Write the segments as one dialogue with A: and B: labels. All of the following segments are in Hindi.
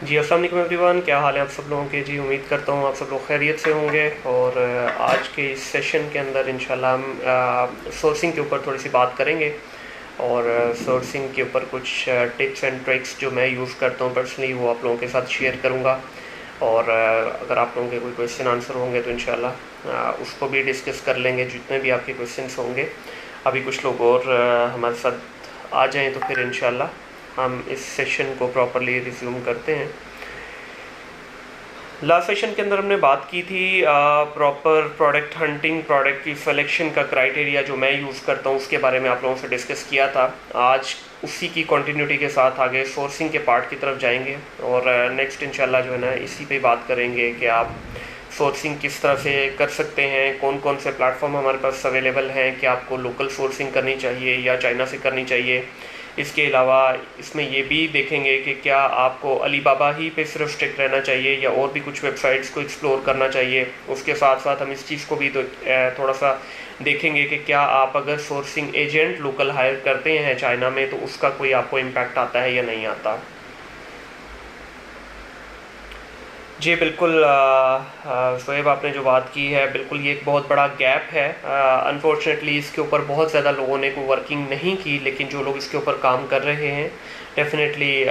A: जी अस्सलाम वालेकुम एवरीवन, क्या हाल है आप सब लोगों के। जी उम्मीद करता हूँ आप सब लोग खैरियत से होंगे। और आज के इस सेशन के अंदर इंशाल्लाह हम सोर्सिंग के ऊपर थोड़ी सी बात करेंगे और सोर्सिंग के ऊपर कुछ टिप्स एंड ट्रिक्स जो मैं यूज़ करता हूँ पर्सनली वो आप लोगों के साथ शेयर करूँगा। और अगर आप लोगों के कोई क्वेश्चन आंसर होंगे तो इंशाल्लाह उसको भी डिस्कस कर लेंगे, जितने भी आपके क्वेश्चंस होंगे। अभी कुछ लोग और हमारे साथ आ जाएं तो फिर इंशाल्लाह हम इस सेशन को प्रॉपरली रिज्यूम करते हैं। लास्ट सेशन के अंदर हमने बात की थी प्रॉपर प्रोडक्ट हंटिंग, प्रोडक्ट की सिलेक्शन का क्राइटेरिया जो मैं यूज़ करता हूँ उसके बारे में आप लोगों से डिस्कस किया था। आज उसी की कंटिन्यूटी के साथ आगे सोर्सिंग के पार्ट की तरफ जाएंगे और नेक्स्ट इंशाल्लाह जो है ना इसी पे बात करेंगे कि आप सोर्सिंग किस तरह से कर सकते हैं, कौन कौन से प्लेटफॉर्म हमारे पास अवेलेबल हैं, कि आपको लोकल सोर्सिंग करनी चाहिए या चाइना से करनी चाहिए। इसके अलावा इसमें ये भी देखेंगे कि क्या आपको अलीबाबा ही पे सिर्फ स्टिक रहना चाहिए या और भी कुछ वेबसाइट्स को एक्सप्लोर करना चाहिए। उसके साथ साथ हम इस चीज़ को भी थोड़ा सा देखेंगे कि क्या आप अगर सोर्सिंग एजेंट लोकल हायर करते हैं चाइना में तो उसका कोई आपको इम्पैक्ट आता है या नहीं आता। जी बिल्कुल शोएब, आपने जो बात की है बिल्कुल ये एक बहुत बड़ा गैप है। अनफॉर्चुनेटली इसके ऊपर बहुत ज़्यादा लोगों ने कोई वर्किंग नहीं की, लेकिन जो लोग इसके ऊपर काम कर रहे हैं डेफिनेटली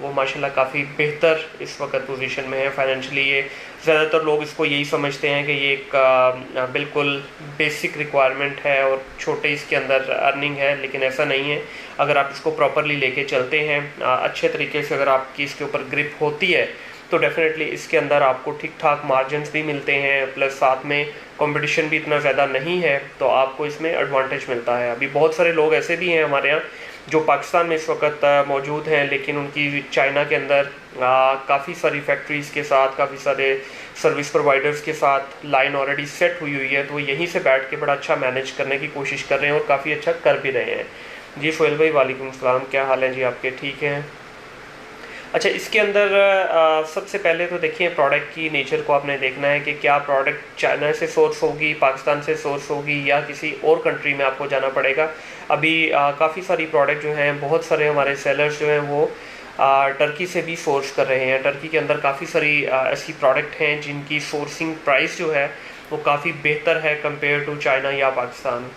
A: वो माशाल्लाह काफ़ी बेहतर इस वक्त पोजीशन में है फाइनेंशियली। ये ज़्यादातर लोग इसको यही समझते हैं कि ये एक बिल्कुल बेसिक रिक्वायरमेंट है और छोटे इसके अंदर अर्निंग है, लेकिन ऐसा नहीं है। अगर आप इसको प्रॉपरली लेके चलते हैं अच्छे तरीके से, अगर आपकी इसके ऊपर ग्रिप होती है तो डेफिनेटली इसके अंदर आपको ठीक ठाक मार्जिन्स भी मिलते हैं, प्लस साथ में कंपटीशन भी इतना ज़्यादा नहीं है, तो आपको इसमें एडवांटेज मिलता है। अभी बहुत सारे लोग ऐसे भी हैं हमारे यहाँ जो पाकिस्तान में इस वक्त मौजूद हैं, लेकिन उनकी चाइना के अंदर काफ़ी सारी फैक्ट्रीज़ के साथ, काफ़ी सारे सर्विस प्रोवाइडर्स के साथ लाइन ऑलरेडी सेट हुई हुई है, तो वो यहीं से बैठ के बड़ा अच्छा मैनेज करने की कोशिश कर रहे हैं और काफ़ी अच्छा कर भी रहे हैं। जी सोहेल भाई वालेकुम सलाम, क्या हाल है जी आपके, ठीक हैं। अच्छा, इसके अंदर सबसे पहले तो देखिए प्रोडक्ट की नेचर को आपने देखना है कि क्या प्रोडक्ट चाइना से सोर्स होगी, पाकिस्तान से सोर्स होगी या किसी और कंट्री में आपको जाना पड़ेगा। अभी काफ़ी सारी प्रोडक्ट जो हैं, बहुत सारे हमारे सेलर्स जो हैं वो टर्की से भी सोर्स कर रहे हैं। टर्की के अंदर काफ़ी सारी ऐसी प्रोडक्ट हैं जिनकी सोर्सिंग प्राइस जो है वो काफ़ी बेहतर है कंपेयर टू चाइना या पाकिस्तान।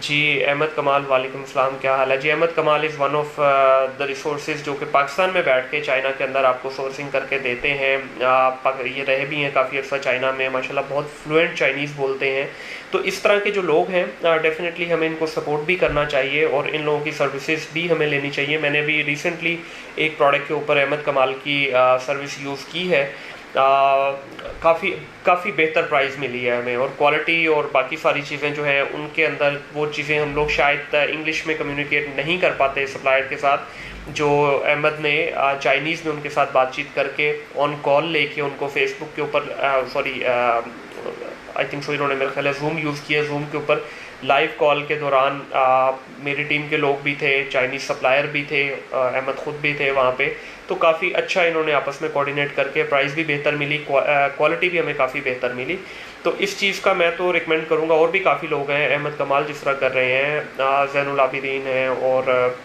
A: जी अहमद कमाल वालेकुम सलाम, क्या हाल है जी। अहमद कमाल is one of the resources जो कि पाकिस्तान में बैठ के चाइना के अंदर आपको सोर्सिंग करके देते हैं। ये रहे भी हैं काफ़ी अर्सा चाइना में, माशाल्लाह बहुत फ्लुएंट चाइनीज़ बोलते हैं। तो इस तरह के जो लोग हैं डेफिनेटली हमें इनको सपोर्ट भी करना चाहिए और इन लोगों की सर्विसेज भी हमें लेनी चाहिए। मैंने भी रिसेंटली एक प्रोडक्ट के ऊपर अहमद कमाल की सर्विस यूज़ की है, काफ़ी बेहतर प्राइस मिली है हमें, और क्वालिटी और बाकी सारी चीज़ें जो हैं उनके अंदर वो चीज़ें हम लोग शायद इंग्लिश में कम्युनिकेट नहीं कर पाते सप्लायर के साथ, जो अहमद ने चाइनीज़ में उनके साथ बातचीत करके ऑन कॉल लेके उनको फेसबुक के ऊपर आई थिंक सो इन्होंने मेरे ख्याल है जूम यूज़ किया। जूम के ऊपर लाइव कॉल के दौरान मेरी टीम के लोग भी थे, चाइनीज़ सप्लायर भी थे, अहमद ख़ुद भी थे वहाँ पे, तो काफ़ी अच्छा इन्होंने आपस में कोऑर्डिनेट करके प्राइस भी बेहतर मिली, क्वालिटी भी हमें काफ़ी बेहतर मिली। तो इस चीज़ का मैं तो रिकमेंड करूँगा। और भी काफ़ी लोग हैं, अहमद कमाल जिस तरह कर रहे हैं, ज़ैनुल आबिदीन हैं और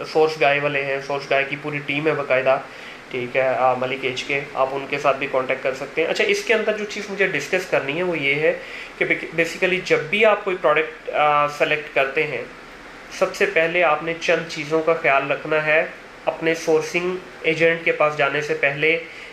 A: सोर्स गाय वाले हैं, सोर्स गाय की पूरी टीम है बाकायदा, ठीक है, मलिक एज के, आप उनके साथ भी कांटेक्ट कर सकते हैं। अच्छा, इसके अंदर जो चीज़ मुझे डिस्कस करनी है वो ये है कि बेसिकली जब भी आप कोई प्रोडक्ट सेलेक्ट करते हैं, सबसे पहले आपने चंद चीज़ों का ख्याल रखना है अपने सोर्सिंग एजेंट के पास जाने से पहले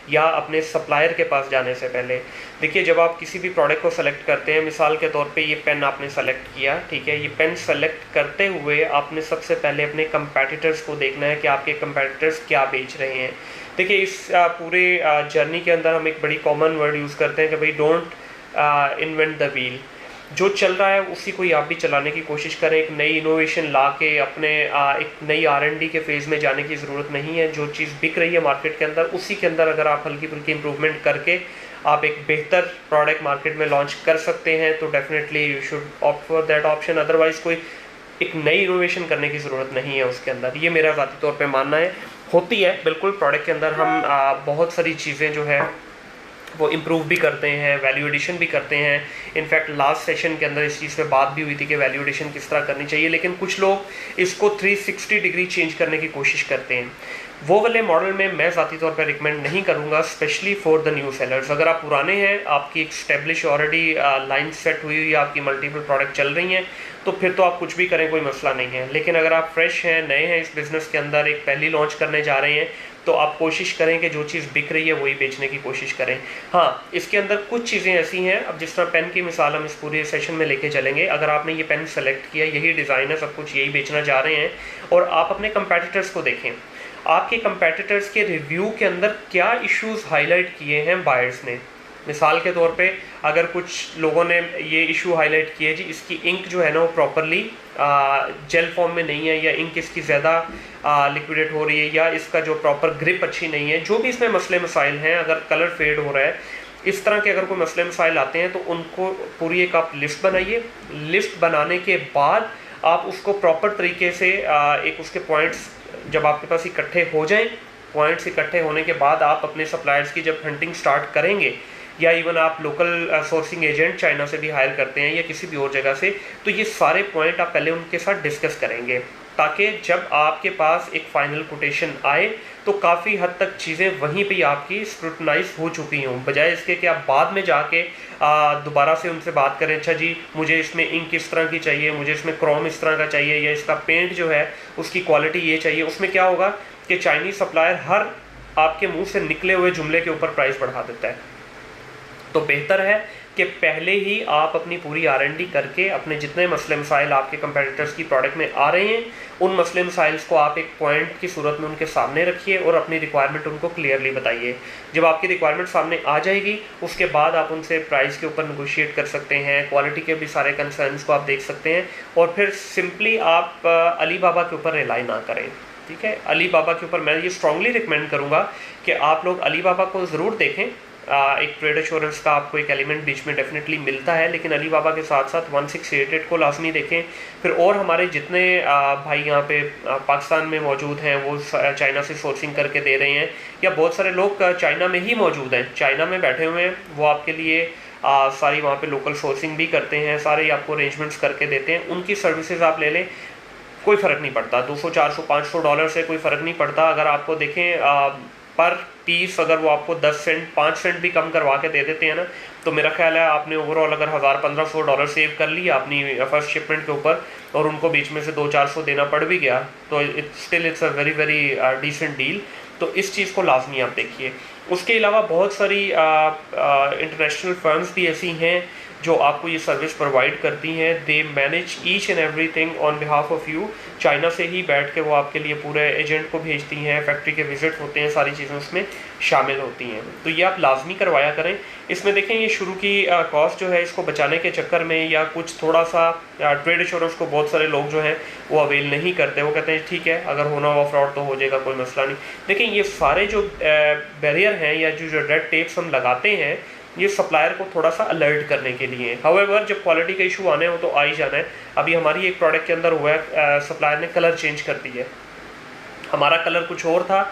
A: या अपने सप्लायर के पास जाने से पहले। देखिए, जब आप किसी भी प्रोडक्ट को सेलेक्ट करते हैं, मिसाल के तौर पे ये पेन आपने सेलेक्ट किया, ठीक है, ये पेन सेलेक्ट करते हुए आपने सबसे पहले अपने कंपैटिटर्स को देखना है कि आपके कंपैटिटर्स क्या बेच रहे हैं। देखिए, इस पूरे जर्नी के अंदर हम एक बड़ी कॉमन वर्ड यूज़ करते हैं कि भाई डोंट इन्वेंट द व्हील। जो चल रहा है उसी को ही आप भी चलाने की कोशिश करें। एक नई इनोवेशन ला के अपने एक नई R&D के फेज़ में जाने की ज़रूरत नहीं है। जो चीज़ बिक रही है मार्केट के अंदर उसी के अंदर अगर आप हल्की फुल्की इंप्रूवमेंट करके आप एक बेहतर प्रोडक्ट मार्केट में लॉन्च कर सकते हैं तो definitely you should opt for that option. Otherwise कोई एक नई इनोवेशन करने की ज़रूरत नहीं है उसके अंदर, ये मेरा ज़ाती तौर पे मानना है। होती है बिल्कुल, प्रोडक्ट के अंदर हम बहुत सारी चीज़ें जो है वो इम्प्रूव भी करते हैं, वैल्यू एडिशन भी करते हैं। इनफैक्ट लास्ट सेशन के अंदर इस चीज़ पे बात भी हुई थी कि वैल्यू एडिशन किस तरह करनी चाहिए, लेकिन कुछ लोग इसको 360 डिग्री चेंज करने की कोशिश करते हैं। वो वाले मॉडल में मैं ज़ाती तौर पर रिकमेंड नहीं करूँगा, specially for the new sellers. अगर आप पुराने हैं, आपकी एक स्टेब्लिश ऑलरेडी लाइन सेट हुई हुई है, आपकी मल्टीपल प्रोडक्ट चल रही हैं, तो फिर तो आप कुछ भी करें, कोई मसला नहीं है। लेकिन अगर आप फ्रेश हैं, नए हैं इस बिज़नेस के अंदर, एक पहली लॉन्च करने जा रहे हैं, तो आप कोशिश करें कि जो चीज़ बिक रही है वही बेचने की कोशिश करें। हाँ, इसके अंदर कुछ चीज़ें ऐसी हैं, अब जिस तरह पेन की मिसाल हम इस पूरे सेशन में लेके चलेंगे। अगर आपने ये पेन सेलेक्ट किया, यही डिज़ाइन है, सब कुछ यही बेचना चाह रहे हैं, और आप अपने कंपेटिटर्स को देखें, आपके कंपेटिटर्स के रिव्यू के अंदर क्या इश्यूज़ हाईलाइट किए हैं बायर्स ने। मिसाल के तौर पे अगर कुछ लोगों ने ये इशू हाईलाइट किया है, जी इसकी इंक जो है ना वो प्रॉपरली जेल फॉर्म में नहीं है, या इंक इसकी ज़्यादा लिक्विडेट हो रही है, या इसका जो प्रॉपर ग्रिप अच्छी नहीं है, जो भी इसमें मसले मसाइल हैं, अगर कलर फेड हो रहा है, इस तरह के अगर कोई मसले मसाइल आते हैं, तो उनको पूरी एक आप लिस्ट बनाइए। लिस्ट बनाने के बाद आप उसको प्रॉपर तरीके से एक उसके पॉइंट्स जब आपके पास इकट्ठे हो जाएं, पॉइंट्स इकट्ठे होने के बाद आप अपने सप्लायर्स की जब हंटिंग स्टार्ट करेंगे, या इवन आप लोकल सोर्सिंग एजेंट चाइना से भी हायर करते हैं या किसी भी और जगह से, तो ये सारे पॉइंट आप पहले उनके साथ डिस्कस करेंगे, ताकि जब आपके पास एक फाइनल कोटेशन आए तो काफ़ी हद तक चीज़ें वहीं पे आपकी स्क्रूटनाइज हो चुकी हों, बजाय इसके कि आप बाद में जाके दोबारा से उनसे बात करें, अच्छा जी मुझे इसमें इंक इस तरह की चाहिए, मुझे इसमें क्रोम इस तरह का चाहिए, या इसका पेंट जो है उसकी क्वालिटी ये चाहिए। उसमें क्या होगा कि चाइनीज़ सप्लायर हर आपके मुंह से निकले हुए जुमले के ऊपर प्राइस बढ़ा देता है। तो बेहतर है कि पहले ही आप अपनी पूरी R&D करके अपने जितने मसले मसाइल आपके कंपेटिटर्स की प्रोडक्ट में आ रहे हैं, उन मसले मसाइल्स को आप एक पॉइंट की सूरत में उनके सामने रखिए और अपनी रिक्वायरमेंट उनको क्लियरली बताइए। जब आपकी रिक्वायरमेंट सामने आ जाएगी, उसके बाद आप उनसे प्राइस के ऊपर नेगोशिएट कर सकते हैं, क्वालिटी के भी सारे कंसर्न्स को आप देख सकते हैं, और फिर सिंपली आप अली बाबा के ऊपर रिलाई ना करें। ठीक है, अली बाबा के ऊपर मैं ये स्ट्रांगली रिकमेंड करूँगा कि आप लोग अली बाबा को ज़रूर देखें। एक ट्रेड एश्योरेंस का आपको एक एलिमेंट बीच में डेफिनेटली मिलता है, लेकिन अली बाबा के साथ साथ 1688 को लाजमी देखें। फिर और हमारे जितने भाई यहाँ पे पाकिस्तान में मौजूद हैं, वो चाइना से सोर्सिंग करके दे रहे हैं, या बहुत सारे लोग चाइना में ही मौजूद हैं, चाइना में बैठे हुए हैं, वो आपके लिए सारी वहाँ पे लोकल सोर्सिंग भी करते हैं, सारे आपको अरेंजमेंट्स करके देते हैं। उनकी सर्विसेज आप ले लें, कोई फ़र्क नहीं पड़ता, $200, $400, $500 से कोई फ़र्क नहीं पड़ता। अगर आपको देखें पर पीस अगर वो आपको 10 सेंट 5 सेंट भी कम करवा के दे देते हैं ना, तो मेरा ख्याल है आपने ओवरऑल अगर $1000-1500 सेव कर लिया अपनी फर्स्ट शिपमेंट के ऊपर, और उनको बीच में से 200-400 देना पड़ भी गया, तो it's a very very decent deal. तो इस चीज़ को लाजमी आप देखिए। उसके अलावा बहुत सारी इंटरनेशनल फर्म्स भी ऐसी हैं जो आपको ये सर्विस प्रोवाइड करती हैं। They manage each and everything on behalf of you. China से ही बैठ के वो आपके लिए पूरे एजेंट को भेजती हैं, फैक्ट्री के विजिट होते हैं, सारी चीज़ें उसमें शामिल होती हैं। तो ये आप लाजमी करवाया करें। इसमें देखें ये शुरू की कॉस्ट जो है, इसको बचाने के चक्कर में या कुछ थोड़ा सा ट्रेड इंश्योरेंस को बहुत सारे लोग जो हैं वो अवेल नहीं करते। वो कहते हैं ठीक है, अगर होना हुआ फ्रॉड तो हो जाएगा, कोई मसला नहीं। देखिए ये सारे जो बैरियर हैं या जो रेड टेप्स हम लगाते हैं, ये सप्लायर को थोड़ा सा अलर्ट करने के लिए। हाउएवर जब क्वालिटी का इशू आने हो तो आ ही जाना है। अभी हमारी एक प्रोडक्ट के अंदर हुआ है, सप्लायर ने कलर चेंज कर दी है। हमारा कलर कुछ और था,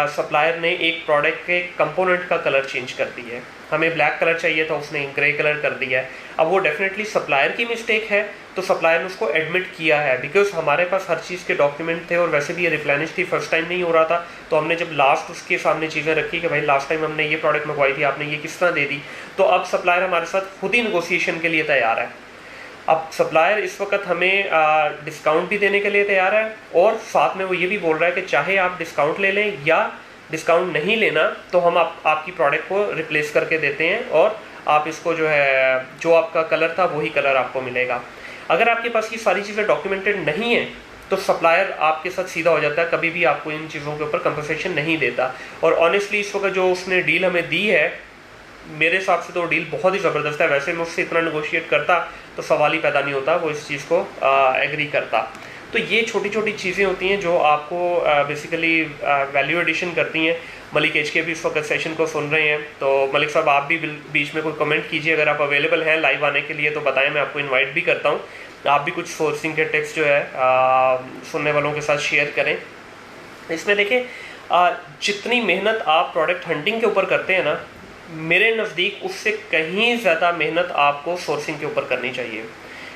A: सप्लायर ने एक प्रोडक्ट के कंपोनेंट का कलर चेंज कर दिया है। हमें ब्लैक कलर चाहिए था, उसने ग्रे कलर कर दिया है। अब वो डेफिनेटली सप्लायर की मिस्टेक है, तो सप्लायर ने उसको एडमिट किया है, बिकॉज हमारे पास हर चीज़ के डॉक्यूमेंट थे और वैसे भी ये रिप्लेनिश थी, फर्स्ट टाइम नहीं हो रहा था। तो हमने जब लास्ट उसके सामने चीज़ें रखी कि भाई लास्ट टाइम हमने ये प्रोडक्ट मंगवाई थी, आपने ये किस तरह दे दी, तो अब सप्लायर हमारे साथ खुद ही नेगोशिएशन के लिए तैयार है। अब सप्लायर इस वक्त हमें डिस्काउंट भी देने के लिए तैयार है, और साथ में वो ये भी बोल रहा है कि चाहे आप डिस्काउंट ले लें या डिस्काउंट नहीं लेना, तो हम आपकी प्रोडक्ट को रिप्लेस करके देते हैं, और आप इसको जो है, जो आपका कलर था वही कलर आपको मिलेगा। अगर आपके पास ये सारी चीज़ें डॉक्यूमेंटेड नहीं है, तो सप्लायर आपके साथ सीधा हो जाता है, कभी भी आपको इन चीज़ों के ऊपर कंपनसेशन नहीं देता। और ऑनेस्टली इस वक्त जो उसने डील हमें दी है, मेरे हिसाब से तो डील बहुत ही ज़बरदस्त है। वैसे मैं उससे इतना नेगोशिएट करता तो सवाल ही पैदा नहीं होता, वो इस चीज़ को एग्री करता। तो ये छोटी छोटी चीज़ें होती हैं जो आपको बेसिकली वैल्यू एडिशन करती हैं। मलिक एच के भी इस वक्त सेशन को सुन रहे हैं, तो मलिक साहब आप भी बीच में कोई कमेंट कीजिए, अगर आप अवेलेबल हैं लाइव आने के लिए तो बताएं, मैं आपको इनवाइट भी करता हूं। आप भी कुछ सोर्सिंग के टिप्स जो है सुनने वालों के साथ शेयर करें। इसमें देखें जितनी मेहनत आप प्रोडक्ट हंटिंग के ऊपर करते हैं ना, मेरे नज़दीक उससे कहीं ज़्यादा मेहनत आपको सोर्सिंग के ऊपर करनी चाहिए,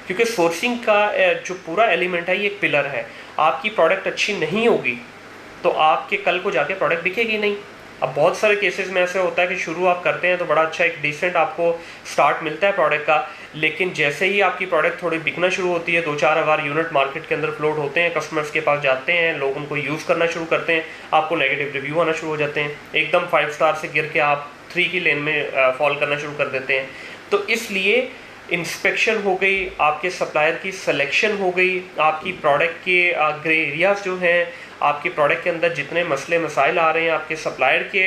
A: क्योंकि सोर्सिंग का जो पूरा एलिमेंट है ये एक पिलर है। आपकी प्रोडक्ट अच्छी नहीं होगी तो आपके कल को जाके प्रोडक्ट बिकेगी नहीं। अब बहुत सारे केसेस में ऐसे होता है कि शुरू आप करते हैं तो बड़ा अच्छा एक डिसेंट आपको स्टार्ट मिलता है प्रोडक्ट का, लेकिन जैसे ही आपकी प्रोडक्ट थोड़ी बिकना शुरू होती है, 2-4 हज़ार यूनिट मार्केट के अंदर फ्लोट होते हैं, कस्टमर्स के पास जाते हैं, लोग उनको यूज़ करना शुरू करते हैं, आपको नेगेटिव रिव्यू आना शुरू हो जाते हैं, एकदम 5 स्टार से गिर के आप 3 की लेन में फॉल करना शुरू कर देते हैं। तो इसलिए इंस्पेक्शन हो गई, आपके सप्लायर की सिलेक्शन हो गई, आपकी प्रोडक्ट के ग्रे एरियाज जो हैं, आपके प्रोडक्ट के अंदर जितने मसले मसाइल आ रहे हैं, आपके सप्लायर के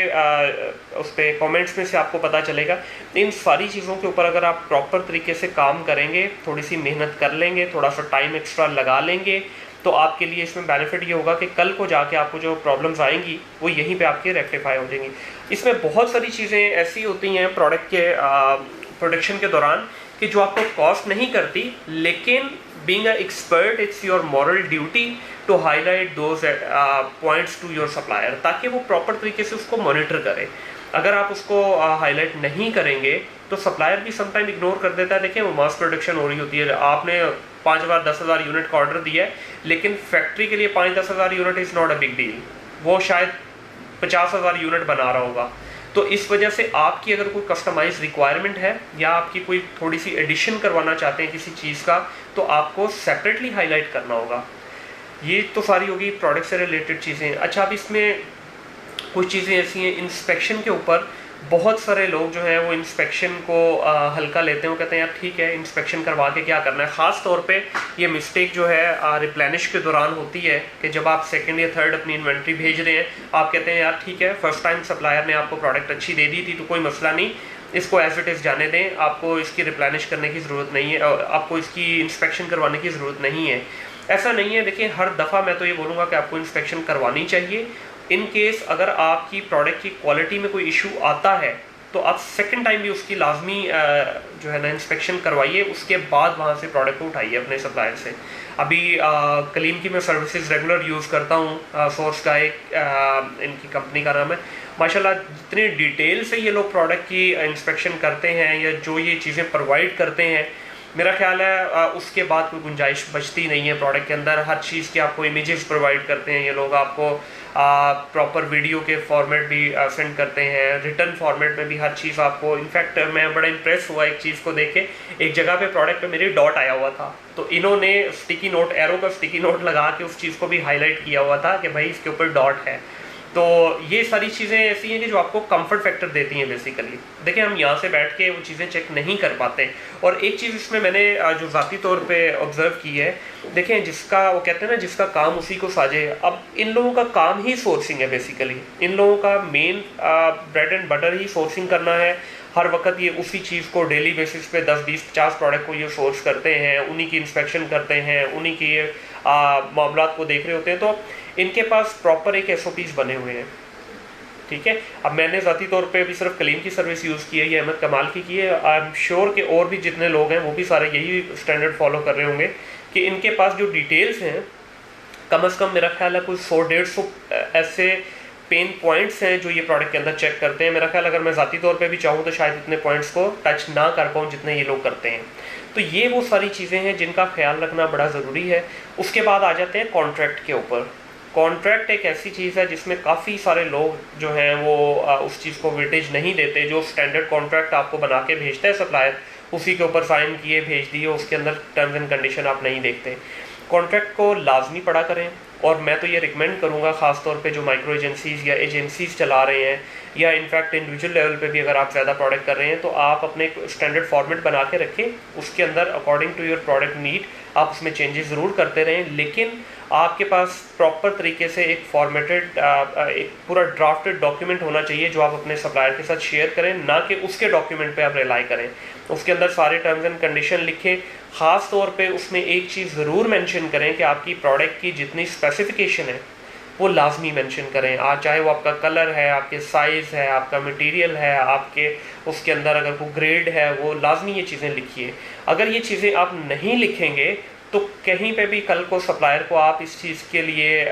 A: उस पर कमेंट्स में से आपको पता चलेगा। इन सारी चीज़ों के ऊपर अगर आप प्रॉपर तरीके से काम करेंगे, थोड़ी सी मेहनत कर लेंगे, थोड़ा सा टाइम एक्स्ट्रा लगा लेंगे, तो आपके लिए इसमें बेनिफिट ये होगा कि कल को जाके आपको जो प्रॉब्लम्स आएंगी वो यहीं पे आपके रेक्टिफाई हो जाएंगी। इसमें बहुत सारी चीज़ें ऐसी होती हैं प्रोडक्ट के प्रोडक्शन के दौरान कि जो आपको कॉस्ट नहीं करती, लेकिन being a expert it's your moral duty to highlight those points to your supplier, ताकि वो प्रॉपर तरीके से उसको मॉनिटर करे। अगर आप उसको हाईलाइट नहीं करेंगे तो सप्लायर भी समटाइम इग्नोर कर देता है। देखिए वो मास प्रोडक्शन हो रही होती है, आपने 5,000 10,000 यूनिट का ऑर्डर दिया है, लेकिन फैक्ट्री के लिए 5-10 हज़ार unit is not a big deal, वो शायद 50,000 यूनिट बना रहा होगा। तो इस वजह से आपकी अगर कोई कस्टमाइज रिक्वायरमेंट है या आपकी कोई थोड़ी सी एडिशन करवाना चाहते हैं किसी चीज़ का, तो आपको सेपरेटली हाईलाइट करना होगा। ये तो सारी होगी प्रोडक्ट से रिलेटेड चीज़ें। अच्छा, अब इसमें कुछ चीज़ें ऐसी हैं इंस्पेक्शन के ऊपर, बहुत सारे लोग जो हैं वो इंस्पेक्शन को हल्का लेते हैं। वो कहते हैं यार ठीक है, इंस्पेक्शन करवा के क्या करना है। ख़ास तौर पे ये मिस्टेक जो है रिप्लेनिश के दौरान होती है कि जब आप सेकंड या थर्ड अपनी इन्वेंट्री भेज रहे हैं, आप कहते हैं यार ठीक है, फर्स्ट टाइम सप्लायर ने आपको प्रोडक्ट अच्छी दे दी थी तो कोई मसला नहीं, इसको एज इट इज़ जाने दें, आपको इसकी रिप्लेनिश करने की ज़रूरत नहीं है, आपको इसकी इंस्पेक्शन करवाने की ज़रूरत नहीं है। ऐसा नहीं है। देखिए हर दफ़ा मैं तो ये बोलूँगा कि आपको इंस्पेक्शन करवानी चाहिए। इन केस अगर आपकी प्रोडक्ट की क्वालिटी में कोई इशू आता है तो आप सेकंड टाइम भी उसकी लाजमी जो है ना इंस्पेक्शन करवाइए, उसके बाद वहाँ से प्रोडक्ट को उठाइए अपने सप्लायर से। अभी कलीम की मैं सर्विसेज रेगुलर यूज़ करता हूँ, सोर्स का एक इनकी कंपनी का नाम है। माशाल्लाह जितनी डिटेल से ये लोग प्रोडक्ट की इंस्पेक्शन करते हैं या जो ये चीज़ें प्रोवाइड करते हैं, मेरा ख्याल है उसके बाद कोई गुंजाइश बचती नहीं है प्रोडक्ट के अंदर। हर चीज़ के आपको इमेजेस प्रोवाइड करते हैं ये लोग, आपको प्रॉपर वीडियो के फॉर्मेट भी सेंड करते हैं, रिटर्न फॉर्मेट में भी हर चीज़ आपको। इनफैक्ट मैं बड़ा इंप्रेस हुआ एक चीज़ को देख के, एक जगह पे प्रोडक्ट पे मेरी डॉट आया हुआ था, तो इन्होंने स्टिकी नोट, एरो का स्टिकी नोट लगा के उस चीज़ को भी हाईलाइट किया हुआ था कि भाई इसके ऊपर डॉट है। तो ये सारी चीज़ें ऐसी हैं कि जो आपको कंफर्ट फैक्टर देती हैं बेसिकली। देखिए हम यहाँ से बैठ के वो चीज़ें चेक नहीं कर पाते। और एक चीज़ इसमें मैंने जो ज़ाती तौर पे ऑब्जर्व की है, देखें जिसका वो कहते हैं ना जिसका काम उसी को साजे। अब इन लोगों का काम ही सोर्सिंग है बेसिकली, इन लोगों का main bread and butter he sourcing करना है। हर वक्त ये उसी चीज़ को डेली बेसिस पे 10-20-50 प्रोडक्ट को ये सोर्स करते हैं, उन्हीं की इंस्पेक्शन करते हैं, उन्हीं की मामलात को देख रहे होते हैं। तो इनके पास प्रॉपर एक SOPs बने हुए हैं, ठीक है। अब मैंने ज़ाती तौर पे भी सिर्फ कलीम की सर्विस यूज़ की है, ये अहमद कमाल की है। आई एम श्योर कि और भी जितने लोग हैं वो भी सारे यही स्टैंडर्ड फॉलो कर रहे होंगे कि इनके पास जो डिटेल्स हैं, कम से कम मेरा ख्याल है कोई 100-150 ऐसे पेन पॉइंट्स हैं जो ये प्रोडक्ट के अंदर चेक करते हैं। मेरा ख्याल अगर मैं ज़ाती तौर पे भी चाहूँ तो शायद इतने पॉइंट्स को टच ना कर पाऊँ जितने ये लोग करते हैं। तो ये वो सारी चीज़ें हैं जिनका ख्याल रखना बड़ा ज़रूरी है। उसके बाद आ जाते हैं कॉन्ट्रैक्ट के ऊपर। कॉन्ट्रैक्ट एक ऐसी चीज़ है जिसमें काफ़ी सारे लोग जो हैं वो उस चीज़ को वेटेज नहीं देते। जो स्टैंडर्ड कॉन्ट्रैक्ट आपको बना के भेजता है सप्लायर, उसी के ऊपर साइन किए भेज दिए, उसके अंदर टर्म्स एंड कंडीशन आप नहीं देखते। कॉन्ट्रैक्ट को लाजमी पढ़ा करें। और मैं तो ये रिकमेंड करूँगा ख़ास तौर पे जो माइक्रो एजेंसीज़ या एजेंसीज़ चला रहे हैं, या इनफैक्ट इंडिविजुअल लेवल पे भी अगर आप ज़्यादा प्रोडक्ट कर रहे हैं, तो आप अपने स्टैंडर्ड फॉर्मेट बना के रखें। उसके अंदर according to your product need आप उसमें चेंजेस ज़रूर करते रहें, लेकिन आपके पास प्रॉपर तरीके से एक फॉर्मेटेड एक पूरा ड्राफ्टेड डॉक्यूमेंट होना चाहिए जो आप अपने सप्लायर के साथ शेयर करें, ना कि उसके डॉक्यूमेंट पे आप रिलाई करें। उसके अंदर सारे टर्म्स एंड कंडीशन लिखें। ख़ास तौर पे उसमें एक चीज़ ज़रूर मेंशन करें कि आपकी प्रोडक्ट की जितनी स्पेसिफिकेशन है वो लाजमी मेंशन करें। चाहे वो आपका कलर है, आपके साइज़ है, आपका मटेरियल है, आपके उसके अंदर अगर कोई ग्रेड है, वो लाजमी ये चीज़ें लिखिए। अगर ये चीज़ें आप नहीं लिखेंगे तो कहीं पे भी कल को सप्लायर को आप इस चीज़ के लिए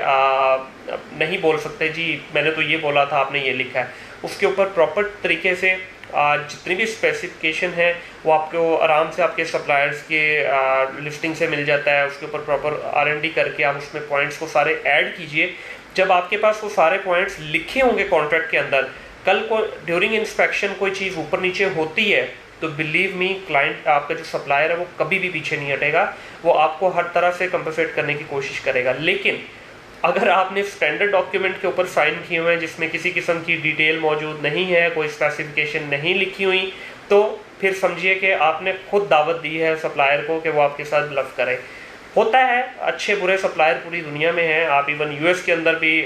A: नहीं बोल सकते जी मैंने तो ये बोला था आपने ये लिखा है। उसके ऊपर प्रॉपर तरीके से जितनी भी स्पेसिफिकेशन है वो आपको आराम से आपके सप्लायर्स के लिस्टिंग से मिल जाता है। उसके ऊपर प्रॉपर R&D करके आप उसमें पॉइंट्स को सारे ऐड कीजिए जब आपके पास वो सारे पॉइंट्स लिखे होंगे कॉन्ट्रैक्ट के अंदर, कल को ड्यूरिंग इंस्पेक्शन कोई चीज़ ऊपर नीचे होती है तो बिलीव मी क्लाइंट, आपका जो सप्लायर है वो कभी भी पीछे नहीं हटेगा, वो आपको हर तरह से कंपनसेट करने की कोशिश करेगा। लेकिन अगर आपने स्टैंडर्ड डॉक्यूमेंट के ऊपर साइन किए हुए हैं जिसमें किसी किस्म की डिटेल मौजूद नहीं है, कोई स्पेसिफिकेशन नहीं लिखी हुई, तो फिर समझिए कि आपने खुद दावत दी है सप्लायर को कि वो आपके साथ ब्लफ करे। होता है, अच्छे बुरे सप्लायर पूरी दुनिया में हैं। आप इवन यूएस के अंदर भी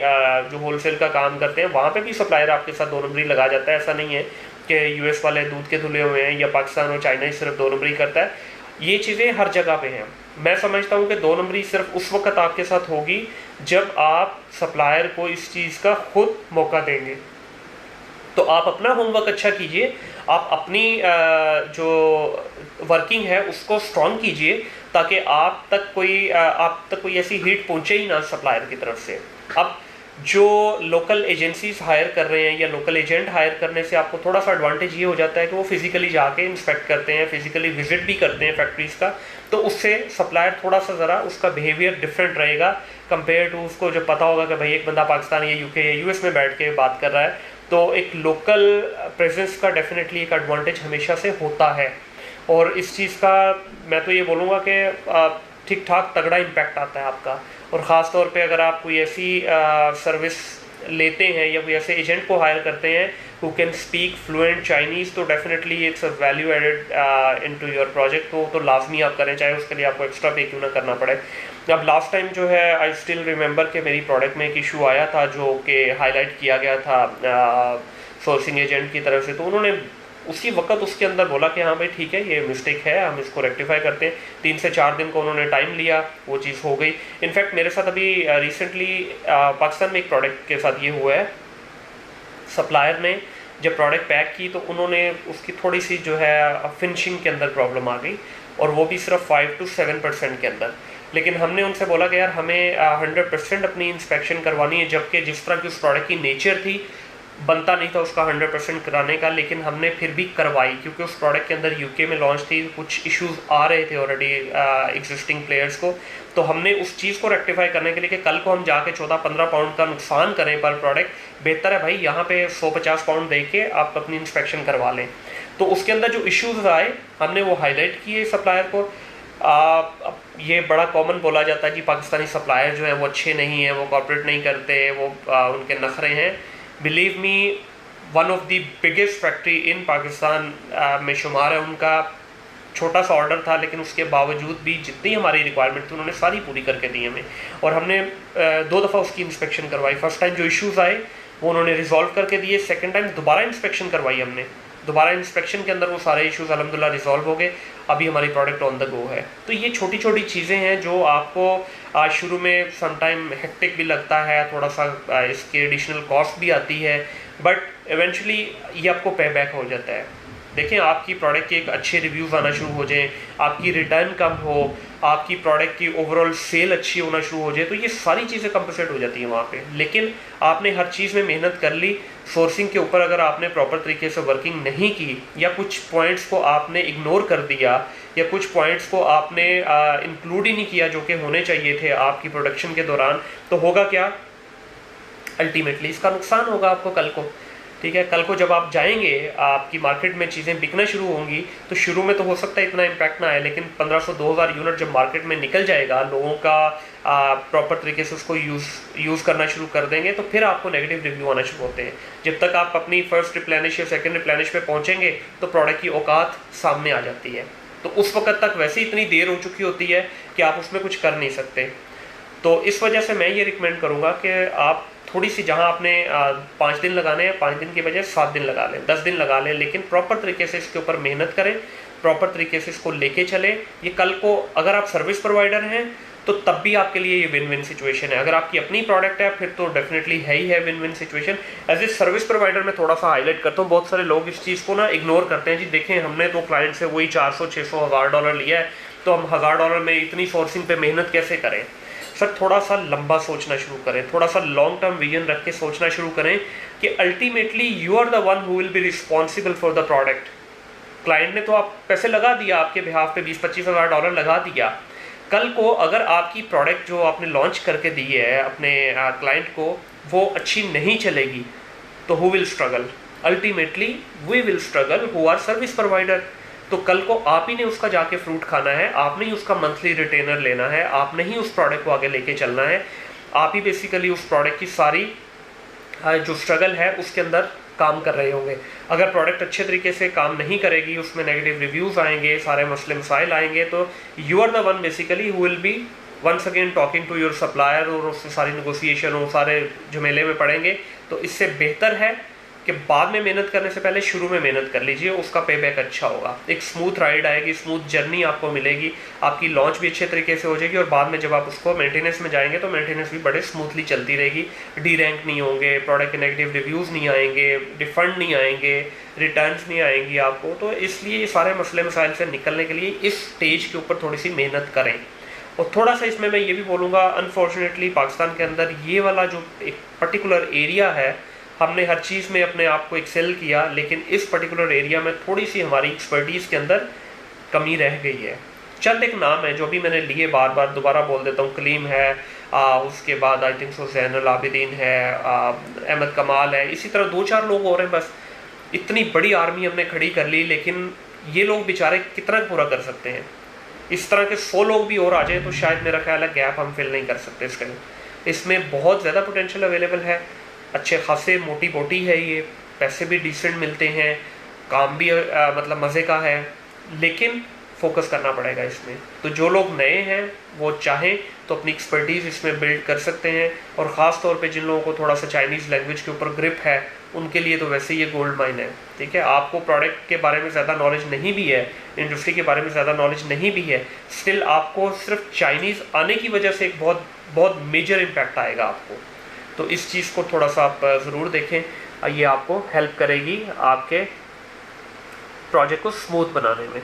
A: जो होलसेल का काम करते हैं वहाँ पे भी सप्लायर आपके साथ 2 नंबरी लगा जाता है। ऐसा नहीं है कि यूएस वाले दूध के धुले हुए हैं या पाकिस्तान और चाइना ही सिर्फ 2 नंबरी करता है। ये चीज़ें हर जगह पे हैं। मैं समझता हूँ कि 2 नंबरी सिर्फ उस वक्त आपके साथ होगी जब आप सप्लायर को इस चीज़ का खुद मौका देंगे। तो आप अपना होमवर्क अच्छा कीजिए, आप अपनी जो वर्किंग है उसको स्ट्रॉन्ग कीजिए ताकि आप तक कोई ऐसी हीट पहुंचे ही ना सप्लायर की तरफ से। अब जो लोकल एजेंसीज हायर कर रहे हैं या लोकल एजेंट हायर करने से आपको थोड़ा सा एडवांटेज ये हो जाता है कि वो फिजिकली जाके इंस्पेक्ट करते हैं, फिजिकली विजिट भी करते हैं फैक्ट्रीज का, तो उससे सप्लायर थोड़ा सा ज़रा उसका बिहेवियर डिफरेंट रहेगा कंपेयर टू उसको जब पता होगा कि भाई एक बंदा पाकिस्तान या यूके या यूएस में बैठ के बात कर रहा है। तो एक लोकल प्रेजेंस का डेफिनेटली एक एडवांटेज हमेशा से होता है, और इस चीज़ का मैं तो ये बोलूँगा कि ठीक ठाक तगड़ा इम्पैक्ट आता है आपका। और ख़ास तौर पे अगर आप कोई ऐसी सर्विस लेते हैं या कोई ऐसे एजेंट को हायर करते हैं who can speak fluent Chinese, तो definitely it's a value added into your project. तो लाजमी आप करें, चाहे उसके लिए आपको एक्स्ट्रा पे क्यों ना करना पड़े। अब लास्ट टाइम जो है आई स्टिल रिमेंबर कि मेरी प्रोडक्ट में एक इशू आया था जो कि हाईलाइट किया गया था सोर्सिंग एजेंट की तरफ से, तो उन्होंने उसी वक्त उसके अंदर बोला कि हाँ भाई ठीक है ये मिस्टेक है, हम इसको रेक्टिफाई करते हैं। 3 से 4 दिन को उन्होंने टाइम लिया, वो चीज़ हो गई। इनफैक्ट मेरे साथ अभी रिसेंटली पाकिस्तान में एक प्रोडक्ट के साथ ये हुआ है, सप्लायर ने जब प्रोडक्ट पैक की तो उन्होंने उसकी थोड़ी सी जो है फिनिशिंग के अंदर प्रॉब्लम आ गई, और वो भी सिर्फ 5 to 7% के अंदर। लेकिन हमने उनसे बोला कि यार हमें 100% अपनी इंस्पेक्शन करवानी है, जबकि जिस तरह की उस प्रोडक्ट की नेचर थी बनता नहीं था उसका 100% कराने का, लेकिन हमने फिर भी करवाई क्योंकि उस प्रोडक्ट के अंदर यूके में लॉन्च थी, कुछ इश्यूज आ रहे थे ऑलरेडी एग्जिस्टिंग प्लेयर्स को। तो हमने उस चीज़ को रेक्टिफाई करने के लिए कि कल को हम जाके 14-15 पाउंड का नुकसान करें पर प्रोडक्ट, बेहतर है भाई यहाँ पे 150 पाउंड दे के आप अपनी इंस्पेक्शन करवा लें। तो उसके अंदर जो इश्यूज आए हमने वो हाईलाइट किए सप्लायर को। ये बड़ा कॉमन बोला जाता है कि पाकिस्तानी सप्लायर जो है वो अच्छे नहीं है, वो कॉर्पोरेट नहीं करते, वो उनके नखरे हैं। Believe me, one of the biggest factory in Pakistan में शुमार है। उनका छोटा सा ऑर्डर था लेकिन उसके बावजूद भी जितनी हमारी रिक्वायरमेंट थी उन्होंने सारी पूरी करके दी हमें, और हमने 2 दफ़ा उसकी इंस्पेक्शन करवाई। फर्स्ट टाइम जो इश्यूज़ आए वो उन्होंने रिजॉल्व करके दिए, सेकंड टाइम दोबारा इंस्पेक्शन करवाई हमने, दोबारा इंस्पेक्शन के अंदर वो सारे इश्यूज़ अल्हम्दुलिल्लाह रिजॉल्व हो गए। अभी हमारी प्रोडक्ट ऑन द गो है। तो ये छोटी छोटी चीज़ें हैं जो आपको शुरू में समटाइम हेक्टिक भी लगता है, थोड़ा सा इसकी एडिशनल कॉस्ट भी आती है, बट इवेंचुअली ये आपको पे बैक हो जाता है। देखें, आपकी प्रोडक्ट के एक अच्छे रिव्यूज़ आना शुरू हो जाएं, आपकी रिटर्न कम हो, आपकी प्रोडक्ट की ओवरऑल सेल अच्छी होना शुरू हो जाए, तो ये सारी चीज़ें कंपनसेट हो जाती हैं वहाँ पे। लेकिन आपने हर चीज़ में मेहनत कर ली, सोर्सिंग के ऊपर अगर आपने प्रॉपर तरीके से वर्किंग नहीं की, या कुछ पॉइंट्स को आपने इग्नोर कर दिया, या कुछ पॉइंट्स को आपने इंक्लूड ही नहीं किया जो कि होने चाहिए थे आपकी प्रोडक्शन के दौरान, तो होगा क्या? अल्टीमेटली इसका नुकसान होगा आपको कल को। ठीक है, कल को जब आप जाएंगे, आपकी मार्केट में चीज़ें बिकना शुरू होंगी, तो शुरू में तो हो सकता है इतना इम्पैक्ट ना आए, लेकिन 1500-2000 यूनिट जब मार्केट में निकल जाएगा, लोगों का प्रॉपर तरीके से उसको यूज़ करना शुरू कर देंगे, तो फिर आपको नेगेटिव रिव्यू आना शुरू होते हैं। जब तक आप अपनी फर्स्ट रिप्लेनिश या सेकेंड रिप्लेनिश पे पहुँचेंगे तो प्रोडक्ट की औकात सामने आ जाती है, तो उस वक्त तक वैसे ही इतनी देर हो चुकी होती है कि आप उसमें कुछ कर नहीं सकते। तो इस वजह से मैं ये रिकमेंड करूँगा कि आप थोड़ी सी, जहाँ आपने 5 दिन लगाने हैं, 5 दिन की बजाय 7 दिन लगा लें, 10 दिन लगा लें, लेकिन प्रॉपर तरीके से इसके ऊपर मेहनत करें, प्रॉपर तरीके से इसको लेके चलें। ये कल को अगर आप सर्विस प्रोवाइडर हैं तो तब भी आपके लिए ये विन विन सिचुएशन है। अगर आपकी अपनी प्रोडक्ट है फिर तो डेफिनेटली है ही है win win situation. As a service provider मैं थोड़ा सा हाईलाइट करता हूँ, बहुत सारे लोग इस चीज़ को ना इग्नोर करते हैं। जी देखें, हमने तो क्लाइंट से वही 400, 600, $1000 लिया है, तो हम $1000 में इतनी सोर्सिंग पे मेहनत कैसे करें? सर थोड़ा सा लंबा सोचना शुरू करें, थोड़ा सा लॉन्ग टर्म विजन रख के सोचना शुरू करें कि ultimately you are the one who will be responsible for the product. Client ने तो आप पैसे लगा दिया, आपके बिहाफ पे $20-25 हज़ार लगा दिया, कल को अगर आपकी प्रोडक्ट जो आपने लॉन्च करके दी है अपने क्लाइंट को वो अच्छी नहीं चलेगी तो who will struggle? Ultimately we will struggle who are service provider. तो कल को आप ही ने उसका जाके फ्रूट खाना है, आपने ही उसका मंथली रिटेनर लेना है, आपने ही उस प्रोडक्ट को आगे लेके चलना है, आप ही बेसिकली उस प्रोडक्ट की सारी जो स्ट्रगल है उसके अंदर काम कर रहे होंगे। अगर प्रोडक्ट अच्छे तरीके से काम नहीं करेगी, उसमें नेगेटिव रिव्यूज़ आएंगे, सारे मसले मसाइल आएंगे, तो you are the one basically who will be once again talking to your supplier और उससे सारी नेगोशिएशन और सारे झमेले में पड़ेंगे। तो इससे बेहतर है कि बाद में मेहनत करने से पहले शुरू में मेहनत कर लीजिए, उसका पे बैक अच्छा होगा, एक स्मूथ राइड आएगी, स्मूथ जर्नी आपको मिलेगी, आपकी लॉन्च भी अच्छे तरीके से हो जाएगी और बाद में जब आप उसको मेंटेनेंस में जाएंगे तो मेंटेनेंस भी बड़े स्मूथली चलती रहेगी, डी रैंक नहीं होंगे, प्रोडक्ट के नेगेटिव रिव्यूज़ नहीं आएंगे, रिफंड नहीं आएंगे, रिटर्न्स नहीं आएंगी आपको। तो इसलिए ये सारे मसले मसाइल से निकलने के लिए इस स्टेज के ऊपर थोड़ी सी मेहनत करें। और थोड़ा सा इसमें मैं ये भी बोलूँगा, अनफॉर्चुनेटली पाकिस्तान के अंदर ये वाला जो एक पर्टिकुलर एरिया है, हमने हर चीज़ में अपने आप को एक्सेल किया, लेकिन इस पर्टिकुलर एरिया में थोड़ी सी हमारी एक्सपर्टीज़ के अंदर कमी रह गई है। चंद एक नाम है जो भी मैंने लिए, बार बार दोबारा बोल देता हूँ। कलीम है, उसके बाद I think so Zainul Abidin है, अहमद कमाल है, इसी तरह 2-4 लोग और हैं। बस इतनी बड़ी आर्मी हमने खड़ी कर ली, लेकिन ये लोग बेचारे कितना पूरा कर सकते हैं? इस तरह के 100 लोग भी और आ जाए तो शायद मेरा ख्याल है गैप हम फिल नहीं कर सकते इसका। इसमें बहुत ज़्यादा पोटेंशियल अवेलेबल है, अच्छे खासे मोटी बोटी है, ये पैसे भी डिसेंट मिलते हैं, काम भी मतलब मज़े का है, लेकिन फोकस करना पड़ेगा इसमें। तो जो लोग नए हैं वो चाहें तो अपनी एक्सपर्टीज़ इसमें बिल्ड कर सकते हैं, और ख़ास तौर पे जिन लोगों को थोड़ा सा चाइनीज़ लैंग्वेज के ऊपर ग्रिप है उनके लिए तो वैसे ये गोल्ड माइन है। ठीक है, आपको प्रोडक्ट के बारे में ज़्यादा नॉलेज नहीं भी है, इंडस्ट्री के बारे में ज़्यादा नॉलेज नहीं भी है, स्टिल आपको सिर्फ चाइनीज़ आने की वजह से एक बहुत बहुत मेजर इम्पैक्ट आएगा आपको। तो इस चीज़ को थोड़ा सा आप ज़रूर देखें, ये आपको हेल्प करेगी आपके प्रोजेक्ट को स्मूथ बनाने में।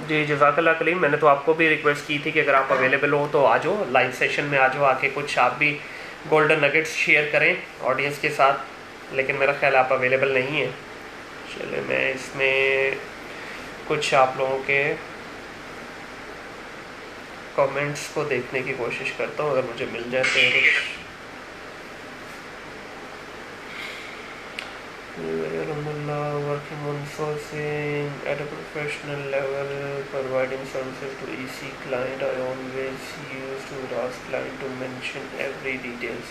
A: जी जज़ाकल्लाह कलीम, मैंने तो आपको भी रिक्वेस्ट की थी कि अगर आप अवेलेबल हो तो आ जाओ, लाइव सेशन में आ जाओ, आके कुछ आप भी गोल्डन नगेट्स शेयर करें ऑडियंस के साथ, लेकिन मेरा ख्याल आप अवेलेबल नहीं है। चलिए मैं इसमें कुछ आप लोगों के कमेंट्स को देखने की कोशिश करता हूँ, अगर मुझे मिल जाते हैं कुछ। Working on sourcing at a professional level, providing services to each client, I always use to ask client to mention every details.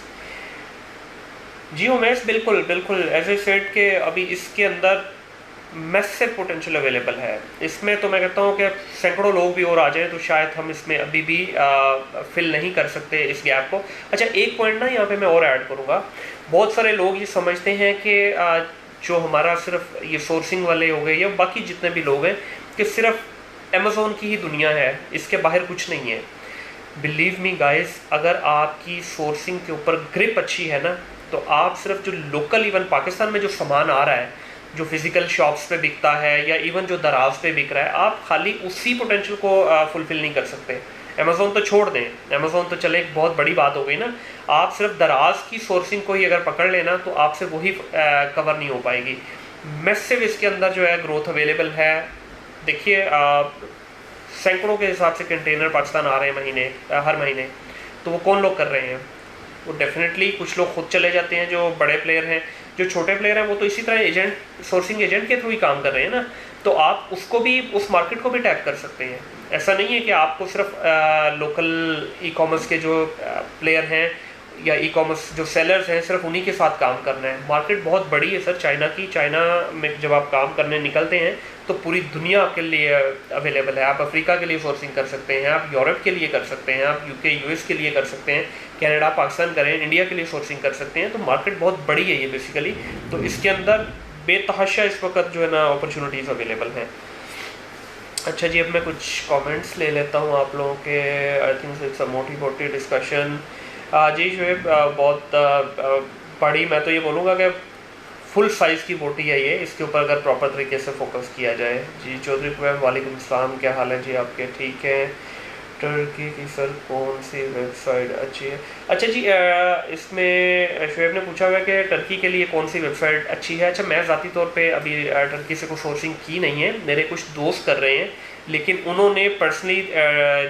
A: जी उमेश, बिल्कुल बिल्कुल, एज ए सेड के अभी इसके अंदर मैसिव पोटेंशियल अवेलेबल है। इसमें तो मैं कहता हूँ कि सैकड़ों लोग भी और आ जाएं तो शायद हम इसमें अभी भी फिल नहीं कर सकते इस गैप को। अच्छा, एक पॉइंट ना यहाँ पे मैं और ऐड करूँगा। बहुत सारे लोग ये समझते हैं कि जो हमारा सिर्फ ये सोर्सिंग वाले हो गए या बाकी जितने भी लोग हैं कि सिर्फ अमेज़ोन की ही दुनिया है, इसके बाहर कुछ नहीं है। बिलीव मी गाइस, अगर आपकी सोर्सिंग के ऊपर ग्रिप अच्छी है ना, तो आप सिर्फ जो लोकल इवन पाकिस्तान में जो सामान आ रहा है, जो फिजिकल शॉप्स पे बिकता है या इवन जो दराज पे बिक रहा है, आप खाली उसी पोटेंशियल को फुलफिल नहीं कर सकते। अमेज़ोन तो छोड़ दें, अमेज़ोन तो चले एक बहुत बड़ी बात हो गई ना, आप सिर्फ दराज की सोर्सिंग को ही अगर पकड़ लेना तो आपसे वही कवर नहीं हो पाएगी। मैसिव इसके अंदर जो है ग्रोथ अवेलेबल है। देखिए सैकड़ों के हिसाब से कंटेनर पाकिस्तान आ रहे हैं हर महीने, तो वो कौन लोग कर रहे हैं? वो डेफिनेटली कुछ लोग खुद चले जाते हैं जो बड़े प्लेयर हैं, जो छोटे प्लेयर हैं वो तो इसी तरह एजेंट, सोर्सिंग एजेंट के थ्रू ही काम कर रहे हैं ना, तो आप उसको भी, उस मार्केट को भी टैप कर सकते हैं। ऐसा नहीं है कि आपको सिर्फ लोकल ई कॉमर्स के जो प्लेयर हैं या ई कॉमर्स जो सेलर्स हैं सिर्फ उन्हीं के साथ काम करना है। मार्केट बहुत बड़ी है सर चाइना की। चाइना में जब आप काम करने निकलते हैं तो पूरी दुनिया आपके लिए अवेलेबल है। आप अफ्रीका के लिए सोर्सिंग कर सकते हैं, आप यूरोप के लिए कर सकते हैं, आप यूके यूएस के लिए कर सकते हैं, कनाडा पाकिस्तान करें, इंडिया के लिए सोर्सिंग कर सकते हैं। तो मार्केट बहुत बड़ी है ये बेसिकली। तो इसके अंदर बेतहाशा इस वक्त जो है ना अपॉर्चुनिटीज़ अवेलेबल हैं। अच्छा जी, अब मैं कुछ कमेंट्स ले लेता हूँ आप लोगों के। आई थिंक इट्स अ मोटी डिस्कशन। जी जो है बहुत बड़ी, मैं तो ये बोलूँगा कि फुल साइज़ की बोटी है ये, इसके ऊपर अगर प्रॉपर तरीके से फोकस किया जाए। जी चौधरी मैम वालेकुम अस्सलाम, क्या हाल है जी आपके? ठीक है। टर्की की सर कौन सी वेबसाइट अच्छी है? अच्छा जी, इसमें शुएब ने पूछा हुआ है कि टर्की के लिए कौन सी वेबसाइट अच्छी है। अच्छा, मैं ज़ाती तौर पे अभी टर्की से कोई सोर्सिंग की नहीं है, मेरे कुछ दोस्त कर रहे हैं, लेकिन उन्होंने पर्सनली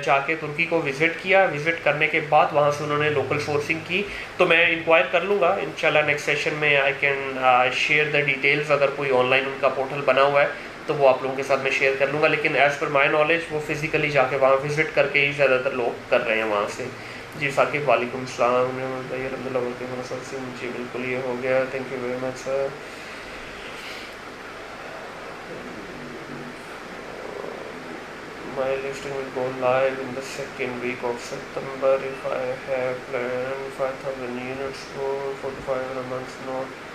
A: जाके तुर्की को विज़िट किया। विज़िट करने के बाद वहाँ से उन्होंने लोकल सोर्सिंग की, तो मैं इंक्वायर कर लूँगा इंशाल्लाह नेक्स्ट सेशन में I can share the details. अगर कोई ऑनलाइन उनका पोर्टल बना हुआ है तो वो आप लोगों के साथ मैं शेयर कर लूँगा, लेकिन एज़ पर माई नॉलेज वो फिज़िकली जाके वहाँ विज़िट करके ही ज़्यादातर लोग कर रहे हैं वहाँ से। जी साकिब वालेकुम सलाम। जी बिल्कुल ये हो गया, thank you very much sir. My listing will go live in the second week of September. If I have planned 5,000 units for 45 a month, not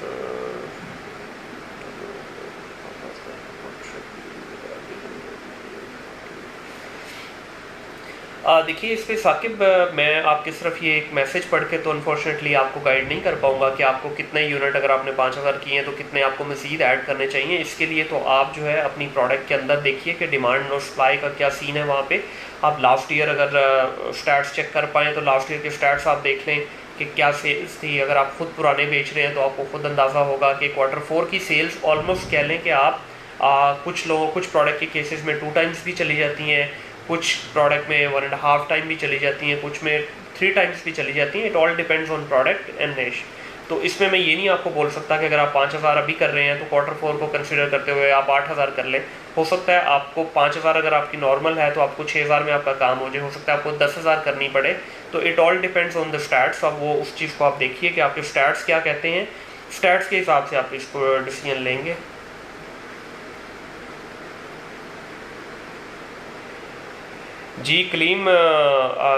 A: देखिए इस पे साकिब, मैं आपकी सिर्फ ये एक मैसेज पढ़ के तो अनफॉर्चुनेटली आपको गाइड नहीं कर पाऊंगा कि आपको कितने यूनिट, अगर आपने 5,000 किए हैं तो कितने आपको मज़ीद ऐड करने चाहिए। इसके लिए तो आप जो है अपनी प्रोडक्ट के अंदर देखिए कि डिमांड और सप्लाई का क्या सीन है वहाँ पे। आप लास्ट ईयर अगर स्टैट्स चेक कर पाएँ तो लास्ट ईयर के स्टैट्स आप देख लें कि क्या सेल्स थी। अगर आप खुद पुराने बेच रहे हैं तो आपको खुद अंदाज़ा होगा कि Q4 की सेल्स ऑलमोस्ट कह लें कि आप कुछ प्रोडक्ट के केसेस में 2 टाइम्स भी चली जाती हैं, कुछ प्रोडक्ट में 1.5 टाइम भी चली जाती हैं, कुछ में 3 टाइम्स भी चली जाती हैं। It all depends on product and निश। तो इसमें मैं ये नहीं आपको बोल सकता कि अगर आप 5,000 अभी कर रहे हैं तो Q4 को कंसिडर करते हुए आप 8,000 कर लें। हो सकता है आपको 5,000 अगर आपकी नॉर्मल है तो आपको 6,000 में आपका काम हो जाए, हो सकता है आपको 10,000 करनी पड़े। तो it all depends on the stats. अब वो उस चीज़ को आप देखिए कि आपके स्टैट्स क्या कहते हैं, स्टैट्स के हिसाब से आप इसको डिसीजन लेंगे। जी कलीम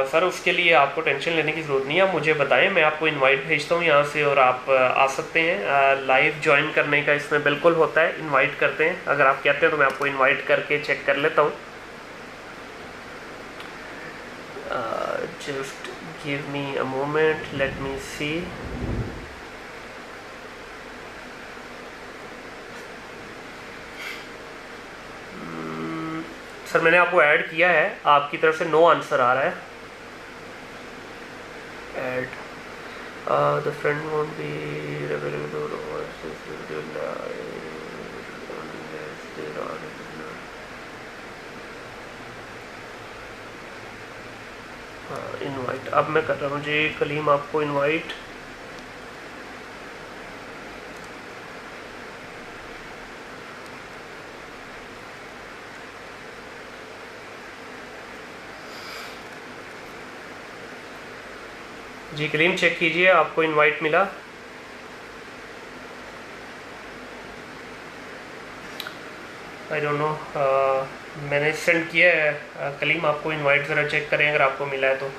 A: सर, उसके लिए आपको टेंशन लेने की ज़रूरत नहीं है, आप मुझे बताएं, मैं आपको इनवाइट भेजता हूँ यहाँ से और आप आ सकते हैं। लाइव ज्वाइन करने का इसमें बिल्कुल होता है, इनवाइट करते हैं। अगर आप कहते हैं तो मैं आपको इनवाइट करके चेक कर लेता हूँ। Just give me a moment, let me see. Sir मैंने आपको ऐड किया है, आपकी तरफ से नो आंसर आ रहा है। Add the friend won't be available. Invite अब मैं कर रहा हूँ जी कलीम, आपको इनवाइट। जी कलीम चेक कीजिए, आपको इनवाइट मिला। आई डोंट नो, मैंने सेंड किया है कलीम, आपको इनवाइट ज़रा चेक करें अगर आपको मिला है तो।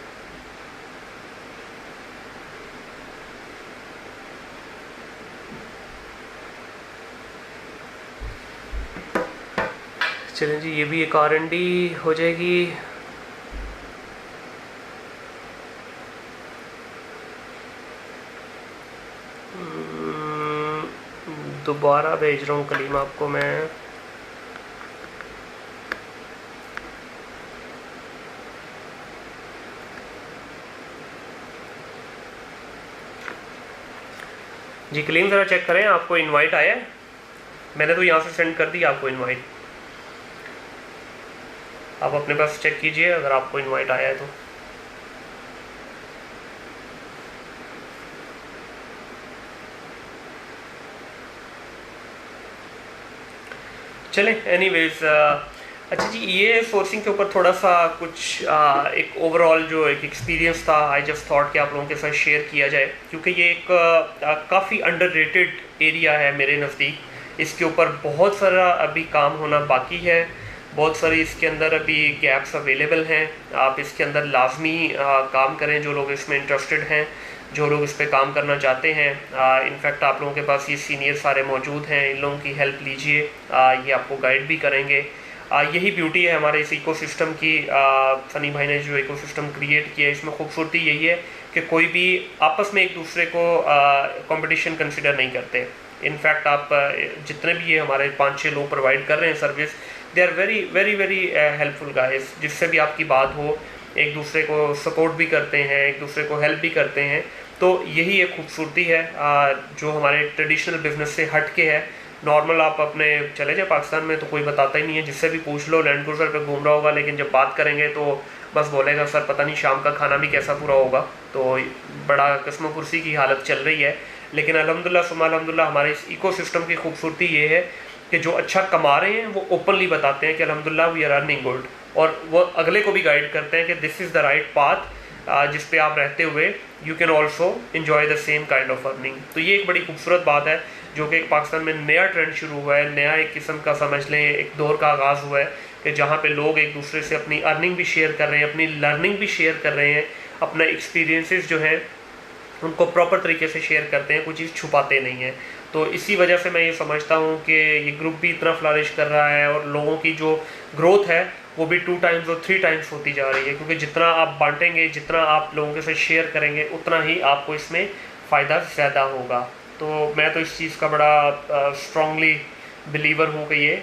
A: चलें जी, ये भी एक R&D हो जाएगी। दोबारा भेज रहा हूँ कलीम आपको मैं। जी कलीम ज़रा चेक करें, आपको इनवाइट आया है? मैंने तो यहाँ से सेंड कर दिया आपको इनवाइट, आप अपने पास चेक कीजिए अगर आपको इनवाइट आया है तो। चलें एनीवेज, अच्छा जी, ये सोर्सिंग के ऊपर थोड़ा सा कुछ एक ओवरऑल जो एक एक्सपीरियंस था, आई जस्ट थॉट कि आप लोगों के साथ शेयर किया जाए, क्योंकि ये एक काफ़ी अंडररेटेड एरिया है मेरे नज़दीक। इसके ऊपर बहुत सारा अभी काम होना बाकी है, बहुत सारे इसके अंदर अभी गैप्स अवेलेबल हैं। आप इसके अंदर लाजमी काम करें, जो लोग इसमें इंटरेस्टेड हैं, जो लोग इस पर काम करना चाहते हैं। इनफैक्ट आप लोगों के पास ये सीनियर सारे मौजूद हैं, इन लोगों की हेल्प लीजिए, ये आपको गाइड भी करेंगे। यही ब्यूटी है हमारे इस इकोसिस्टम की। सनी भाई ने जो इकोसिस्टम क्रिएट किया है, इसमें खूबसूरती यही है कि कोई भी आपस में एक दूसरे को कंपटीशन कंसिडर नहीं करते। इनफैक्ट आप जितने भी ये हमारे 5-6 लोग प्रोवाइड कर रहे हैं service, they are very very very helpful guys. जिससे भी आपकी बात हो, एक दूसरे को सपोर्ट भी करते हैं, एक दूसरे को हेल्प भी करते हैं। तो यही एक खूबसूरती है जो हमारे ट्रेडिशनल बिजनेस से हट के है। नॉर्मल आप अपने चले जाए पाकिस्तान में तो कोई बताता ही नहीं है, जिससे भी पूछ लो लैंड क्रूजर पे घूम रहा होगा, लेकिन जब बात करेंगे तो बस बोलेगा सर पता नहीं शाम का खाना भी कैसा पूरा होगा। तो बड़ा कस्म कुर्सी की हालत चल रही है। लेकिन अल्हम्दुलिल्लाह सुम्मा अल्हम्दुलिल्लाह हमारे इस इकोसिस्टम की खूबसूरती ये है कि जो अच्छा कमा रहे हैं वो ओपनली बताते हैं कि अल्हम्दुलिल्लाह वी आर अर्निंग गुड, और वो अगले को भी गाइड करते हैं कि this is the right path जिस पे आप रहते हुए you can also enjoy the same kind of earning. तो ये एक बड़ी खूबसूरत बात है जो कि पाकिस्तान में नया ट्रेंड शुरू हुआ है, नया एक किस्म का समझ लें एक दौर का आगाज़ हुआ है कि जहाँ पे लोग एक दूसरे से अपनी अर्निंग भी शेयर कर रहे हैं, अपनी लर्निंग भी शेयर कर रहे हैं, अपना एक्सपीरियंसेस जो हैं उनको प्रॉपर तरीके से शेयर करते हैं, कोई चीज़ छुपाते नहीं हैं। तो इसी वजह से मैं ये समझता हूँ कि ये ग्रुप भी इतना फ्लरिश कर रहा है और लोगों की जो ग्रोथ है वो भी 2 टाइम्स और 3 टाइम्स होती जा रही है, क्योंकि जितना आप बांटेंगे, जितना आप लोगों के साथ शेयर करेंगे, उतना ही आपको इसमें फ़ायदा ज़्यादा होगा। तो मैं तो इस चीज़ का बड़ा स्ट्रांगली बिलीवर हूँ कि ये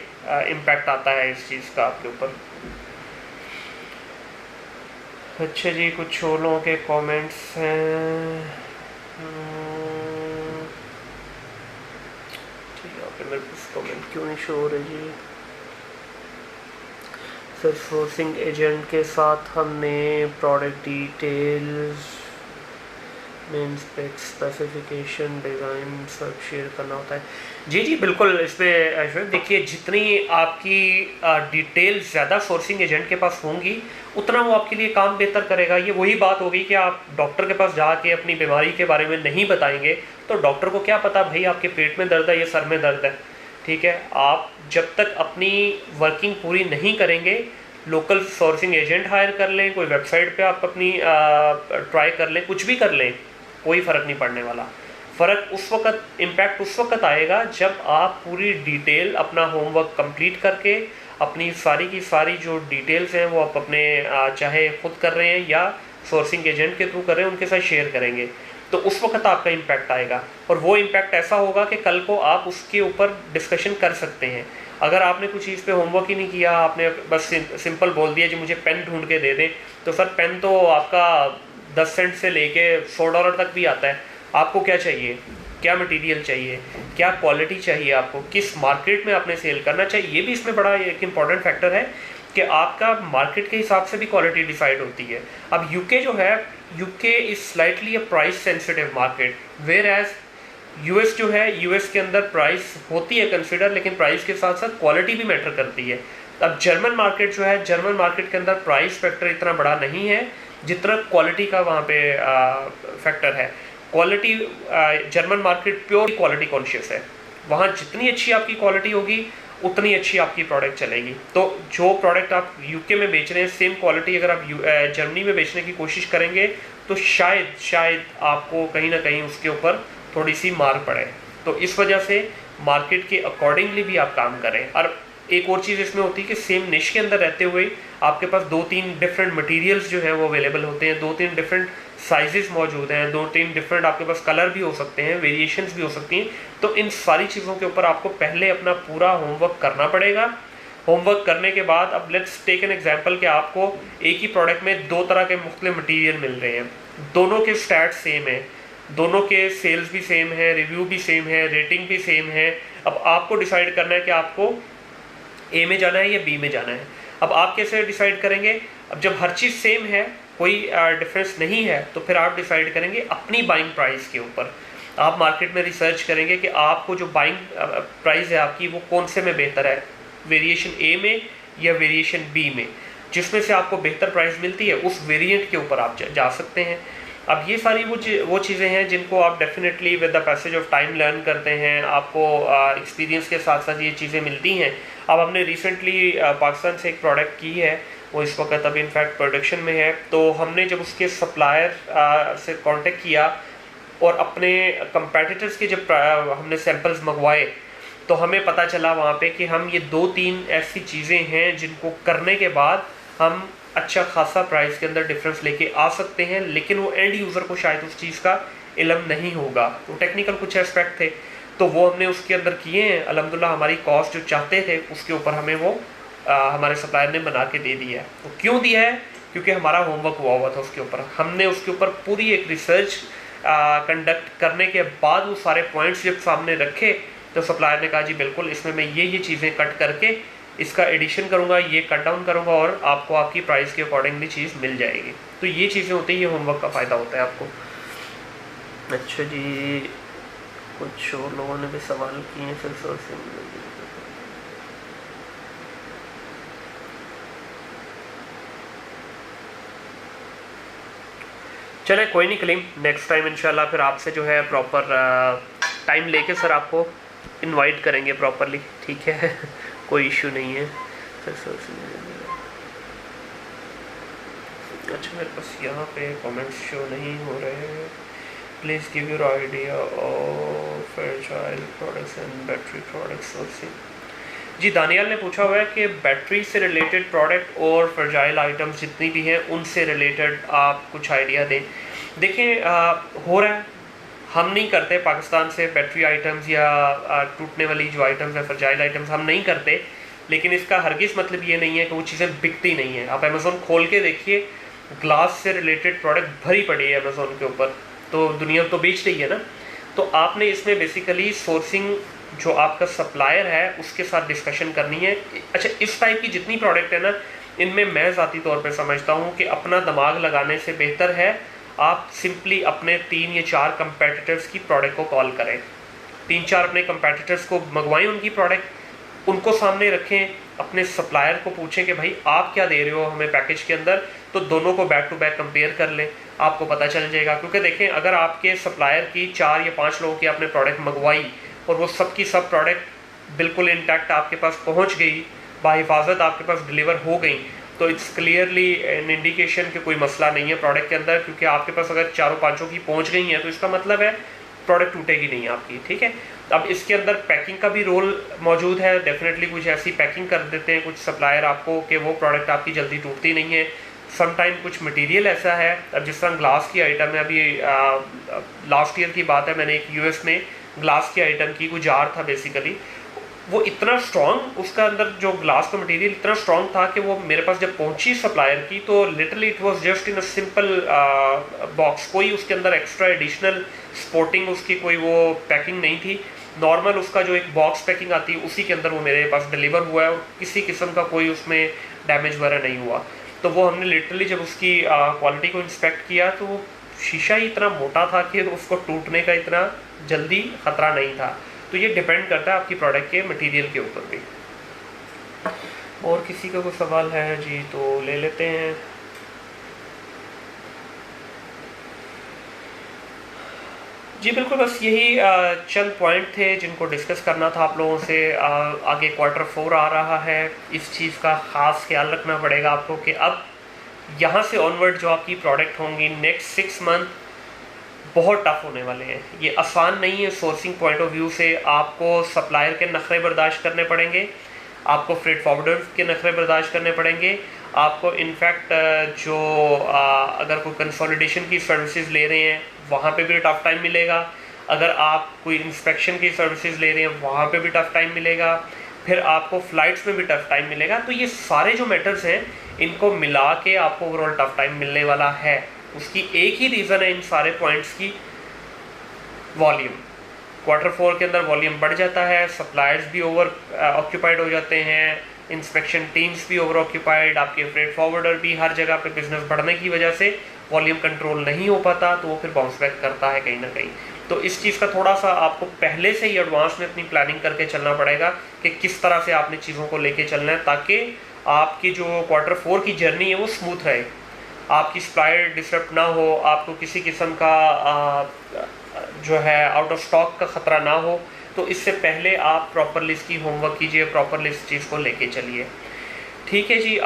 A: इम्पैक्ट आता है इस चीज़ का आपके ऊपर। अच्छा जी, कुछ और लोगों के कमेंट्स हैं। ठीक है, मेरे पास कमेंट क्यों नहीं शो हो रहे जी। सर सोर्सिंग एजेंट के साथ हमने product details, main specs, specification, design सब शेयर करना होता है। जी जी बिल्कुल, इस पर देखिए जितनी आपकी डिटेल ज़्यादा सोर्सिंग एजेंट के पास होंगी उतना वो आपके लिए काम बेहतर करेगा। ये वही बात होगी कि आप डॉक्टर के पास जाके अपनी बीमारी के बारे में नहीं बताएंगे तो डॉक्टर को क्या पता भाई आपके पेट में दर्द है या सर में दर्द है। ठीक है, आप जब तक अपनी वर्किंग पूरी नहीं करेंगे, लोकल सोर्सिंग एजेंट हायर कर लें, कोई वेबसाइट पे आप अपनी ट्राई कर लें, कुछ भी कर लें, कोई फ़र्क नहीं पड़ने वाला। फ़र्क उस वक्त, इम्पैक्ट उस वक्त आएगा जब आप पूरी डिटेल अपना होमवर्क कंप्लीट करके अपनी सारी की सारी जो डिटेल्स हैं वो आप अपने चाहे खुद कर रहे हैं या सोर्सिंग एजेंट के थ्रू कर रहे हैं उनके साथ शेयर करेंगे, तो उस वक्त आपका इम्पैक्ट आएगा। और वो इम्पैक्ट ऐसा होगा कि कल को आप उसके ऊपर डिस्कशन कर सकते हैं। अगर आपने कुछ चीज़ पे होमवर्क ही नहीं किया, आपने बस सिंपल बोल दिया जी मुझे पेन ढूंढ के दे दें, तो सर पेन तो आपका 10 सेंट से लेके $100 तक भी आता है। आपको क्या चाहिए, क्या मटेरियल चाहिए, क्या क्वालिटी चाहिए, आपको किस मार्केट में आपने सेल करना चाहिए, ये भी इसमें बड़ा एक इम्पॉर्टेंट फैक्टर है कि आपका मार्केट के हिसाब से भी क्वालिटी डिसाइड होती है। अब यूके जो है, UK is slightly a price sensitive market, whereas US जो है, यूएस के अंदर प्राइस होती है कंसिडर, लेकिन प्राइस के साथ साथ क्वालिटी भी मैटर करती है। अब जर्मन मार्केट जो है, जर्मन मार्केट के अंदर प्राइस फैक्टर इतना बड़ा नहीं है जितना क्वालिटी का वहाँ पे फैक्टर है। Quality, German market pure quality conscious है, वहाँ जितनी अच्छी आपकी क्वालिटी होगी उतनी अच्छी आपकी प्रोडक्ट चलेगी। तो जो प्रोडक्ट आप यूके में बेच रहे हैं, सेम क्वालिटी अगर आप जर्मनी में बेचने की कोशिश करेंगे तो शायद आपको कहीं ना कहीं उसके ऊपर थोड़ी सी मार पड़े। तो इस वजह से मार्केट के अकॉर्डिंगली भी आप काम करें। और एक और चीज़ इसमें होती है कि सेम निश के अंदर रहते हुए आपके पास 2-3 डिफरेंट मटेरियल्स जो हैं वो अवेलेबल होते हैं, 2-3 डिफरेंट साइजेस मौजूद हैं, 2-3 डिफरेंट आपके पास कलर भी हो सकते हैं, वेरिएशंस भी हो सकती हैं। तो इन सारी चीज़ों के ऊपर आपको पहले अपना पूरा होमवर्क करना पड़ेगा। होमवर्क करने के बाद अब लेट्स टेक एन एग्जांपल कि आपको एक ही प्रोडक्ट में 2 तरह के मुख्तलिफ मटेरियल मिल रहे हैं, दोनों के स्टैट्स सेम है, दोनों के सेल्स भी सेम है, रिव्यू भी सेम है, रेटिंग भी सेम है। अब आपको डिसाइड करना है कि आपको ए में जाना है या बी में जाना है। अब आप कैसे डिसाइड करेंगे? अब जब हर चीज़ सेम है, कोई डिफरेंस नहीं है, तो फिर आप डिसाइड करेंगे अपनी बाइंग प्राइस के ऊपर। आप मार्केट में रिसर्च करेंगे कि आपको जो बाइंग प्राइस है आपकी वो कौन से में बेहतर है, वेरिएशन ए में या वेरिएशन बी में। जिसमें से आपको बेहतर प्राइस मिलती है उस वेरिएंट के ऊपर आप जा सकते हैं। अब ये सारी वो चीज़ें हैं जिनको आप definitely with the passage of time learn करते हैं, आपको एक्सपीरियंस के साथ साथ ये चीज़ें मिलती हैं। अब हमने रिसेंटली पाकिस्तान से एक प्रोडक्ट की है, वो इस वक्त अभी इनफैक्ट प्रोडक्शन में है। तो हमने जब उसके सप्लायर से कांटेक्ट किया और अपने कंपेटिटर्स के जब हमने सैंपल्स मंगवाए तो हमें पता चला वहाँ पे कि हम ये 2-3 ऐसी चीज़ें हैं जिनको करने के बाद हम अच्छा खासा प्राइस के अंदर डिफरेंस लेके आ सकते हैं, लेकिन वो एंड यूज़र को शायद उस चीज़ का इल्म नहीं होगा। तो टेक्निकल कुछ एस्पेक्ट थे तो वो हमने उसके अंदर किए हैं। अल्हम्दुलिल्लाह हमारी कॉस्ट जो चाहते थे उसके ऊपर हमें वो हमारे सप्लायर ने बना के दे दिया है। तो क्यों दिया है? क्योंकि हमारा होमवर्क हुआ था उसके ऊपर। हमने उसके ऊपर पूरी एक रिसर्च कंडक्ट करने के बाद वो सारे पॉइंट्स जब सामने रखे तो सप्लायर ने कहा जी बिल्कुल इसमें मैं ये चीज़ें कट करके इसका एडिशन करूँगा, ये कट डाउन करूँगा और आपको आपकी प्राइस के अकॉर्डिंगली चीज़ मिल जाएगी। तो ये चीज़ें होती हैं, ये होमवर्क का फ़ायदा होता है आपको। अच्छा जी, कुछ और लोगों ने भी सवाल किए हैं फिर से। चले कोई नहीं कलीम, नेक्स्ट टाइम इंशाल्लाह फिर आपसे जो है प्रॉपर टाइम लेके सर आपको इनवाइट करेंगे प्रॉपरली, ठीक है। कोई इशू नहीं है। अच्छा मेरे पास यहाँ पे कमेंट्स शो नहीं हो रहे हैं। Please give your idea of fragile products and battery products sourcing. जी दानियाल ने पूछा हुआ है कि बैटरी से रिलेटेड प्रोडक्ट और फ्रेजाइल आइटम्स जितनी भी हैं उनसे रिलेटेड आप कुछ आइडिया दें। देखिए हो रहा है, हम नहीं करते पाकिस्तान से बैटरी आइटम्स या टूटने वाली जो आइटम्स है फ्रेजाइल आइटम्स हम नहीं करते, लेकिन इसका हरगिज़ मतलब ये नहीं है कि वो चीज़ें बिकती नहीं हैं। आप अमेज़ोन खोल के देखिए, ग्लास से रिलेटेड प्रोडक्ट भरी पड़ी है अमेज़ोन के ऊपर, तो दुनिया तो बेच रही है ना। तो आपने इसमें बेसिकली सोर्सिंग जो आपका सप्लायर है उसके साथ डिस्कशन करनी है। अच्छा इस टाइप की जितनी प्रोडक्ट है ना, इनमें मैं ज़ाती तौर पे समझता हूँ कि अपना दिमाग लगाने से बेहतर है आप सिंपली अपने 3 या 4 कंपेटिटर्स की प्रोडक्ट को कॉल करें, 3-4 अपने कंपेटिटर्स को मंगवाएं, उनकी प्रोडक्ट उनको सामने रखें, अपने सप्लायर को पूछें कि भाई आप क्या दे रहे हो हमें पैकेज के अंदर, तो दोनों को बैक टू बैक कंपेयर कर लें, आपको पता चल जाएगा। क्योंकि देखें अगर आपके सप्लायर की 4 या 5 लोगों की आपने प्रोडक्ट मंगवाई और वो सब की सब प्रोडक्ट बिल्कुल इंटैक्ट आपके पास पहुंच गई, बाहिफाजत आपके पास डिलीवर हो गई, तो इट्स क्लियरली एन इंडिकेशन कि कोई मसला नहीं है प्रोडक्ट के अंदर। क्योंकि आपके पास अगर 4-5 की पहुंच गई हैं तो इसका मतलब है प्रोडक्ट टूटेगी नहीं आपकी, ठीक है। अब इसके अंदर पैकिंग का भी रोल मौजूद है, डेफिनेटली कुछ ऐसी पैकिंग कर देते हैं कुछ सप्लायर आपको कि वो प्रोडक्ट आपकी जल्दी टूटती नहीं है। समटाइम कुछ मटेरियल ऐसा है, अब जिस तरह ग्लास की आइटम है, अभी लास्ट ईयर की बात है, मैंने एक यूएस में ग्लास की आइटम की, कोई जार था बेसिकली, वो इतना स्ट्रॉन्ग, उसका अंदर जो ग्लास का मटेरियल इतना स्ट्रॉन्ग था कि वो मेरे पास जब पहुंची सप्लायर की तो literally it was just in a simple box, कोई उसके अंदर एक्स्ट्रा एडिशनल स्पोर्टिंग उसकी कोई वो पैकिंग नहीं थी, नॉर्मल उसका जो एक बॉक्स पैकिंग आती है उसी के अंदर वो मेरे पास डिलीवर हुआ है और किसी किस्म का कोई उसमें डैमेज वगैरह नहीं हुआ। तो वो हमने लिटरली जब उसकी क्वालिटी को इंस्पेक्ट किया तो वो शीशा ही इतना मोटा था कि उसको टूटने का इतना जल्दी खतरा नहीं था। तो ये डिपेंड करता है आपकी प्रोडक्ट के मटेरियल के ऊपर भी। और किसी का कोई सवाल है जी तो ले लेते हैं। जी बिल्कुल, बस यही चंद पॉइंट थे जिनको डिस्कस करना था आप लोगों से। आगे Q4 आ रहा है, इस चीज़ का ख़ास ख्याल रखना पड़ेगा आपको कि अब यहाँ से ऑनवर्ड जो आपकी प्रोडक्ट होंगी नेक्स्ट 6 मंथ बहुत टफ होने वाले हैं। ये आसान नहीं है सोर्सिंग पॉइंट ऑफ व्यू से, आपको सप्लायर के नखरे बर्दाश्त करने पड़ेंगे, आपको फ्रेट फॉरवर्डर के नखरे बर्दाश्त करने पड़ेंगे, आपको इनफैक्ट जो अगर कोई कंसोलिडेशन की सर्विसेज ले रहे हैं वहाँ पे भी टफ टाइम मिलेगा, अगर आप कोई इंस्पेक्शन की सर्विसेज ले रहे हैं वहाँ पे भी टफ टाइम मिलेगा, फिर आपको फ़्लाइट्स में भी टफ टाइम मिलेगा। तो ये सारे जो मैटर्स हैं इनको मिला के आपको ओवरऑल टफ टाइम मिलने वाला है। उसकी एक ही रीज़न है इन सारे पॉइंट्स की, वॉल्यूम। Q4 के अंदर वॉल्यूम बढ़ जाता है, सप्लायर्स भी ओवर ऑक्यूपाइड हो जाते हैं, इंस्पेक्शन टीम्स भी ओवर ऑक्यूपाइड, आपके फ्रेट फॉरवर्डर भी, हर जगह पे बिजनेस बढ़ने की वजह से वॉल्यूम कंट्रोल नहीं हो पाता, तो वो फिर बाउंस बैक करता है कहीं ना कहीं। तो इस चीज़ का थोड़ा सा आपको पहले से ही एडवांस में अपनी प्लानिंग करके चलना पड़ेगा कि किस तरह से आपने चीज़ों को लेके चलना है, ताकि आपकी जो Q4 की जर्नी है वो स्मूथ रहे, आपकी सप्लायर डिस्टर्ब ना हो, आपको किसी किस्म का जो है आउट ऑफ स्टॉक का ख़तरा ना हो। तो इससे पहले आप प्रॉपरली इसकी होमवर्क कीजिए, प्रॉपरली इस चीज़ को लेके चलिए, ठीक है जी।